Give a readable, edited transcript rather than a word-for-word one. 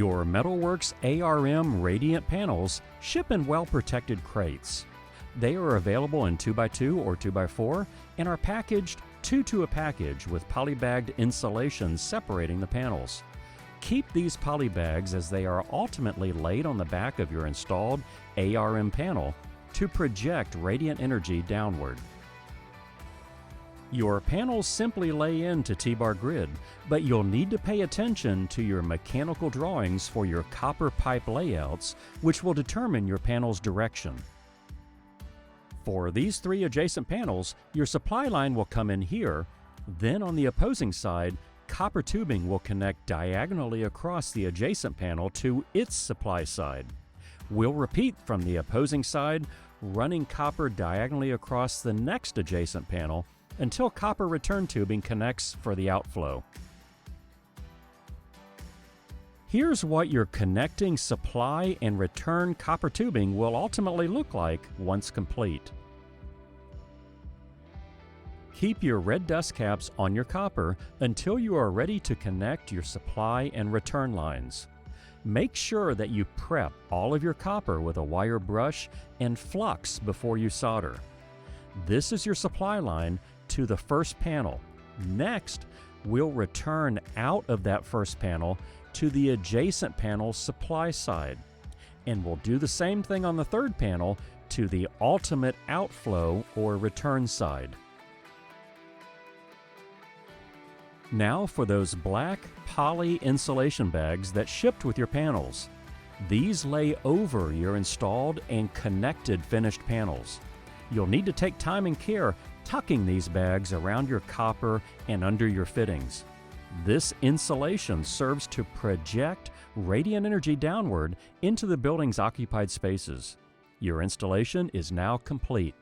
Your METALWORKS ARM Radiant panels ship in well-protected crates. They are available in 2x2 or 2x4 and are packaged 2 to a package with polybagged insulation separating the panels. Keep these polybags as they are ultimately laid on the back of your installed ARM panel to project radiant energy downward. Your panels simply lay into T-bar grid, but you'll need to pay attention to your mechanical drawings for your copper pipe layouts, which will determine your panel's direction. For these 3 adjacent panels, your supply line will come in here, then on the opposing side, copper tubing will connect diagonally across the adjacent panel to its supply side. We'll repeat from the opposing side, running copper diagonally across the next adjacent panel until copper return tubing connects for the outflow. Here's what your connecting supply and return copper tubing will ultimately look like once complete. Keep your red dust caps on your copper until you are ready to connect your supply and return lines. Make sure that you prep all of your copper with a wire brush and flux before you solder. This is your supply line to the first panel. Next, we'll return out of that first panel to the adjacent panel's supply side. And we'll do the same thing on the third panel to the ultimate outflow or return side. Now for those black poly insulation bags that shipped with your panels. These lay over your installed and connected finished panels. You'll need to take time and care tucking these bags around your copper and under your fittings. This insulation serves to project radiant energy downward into the building's occupied spaces. Your installation is now complete.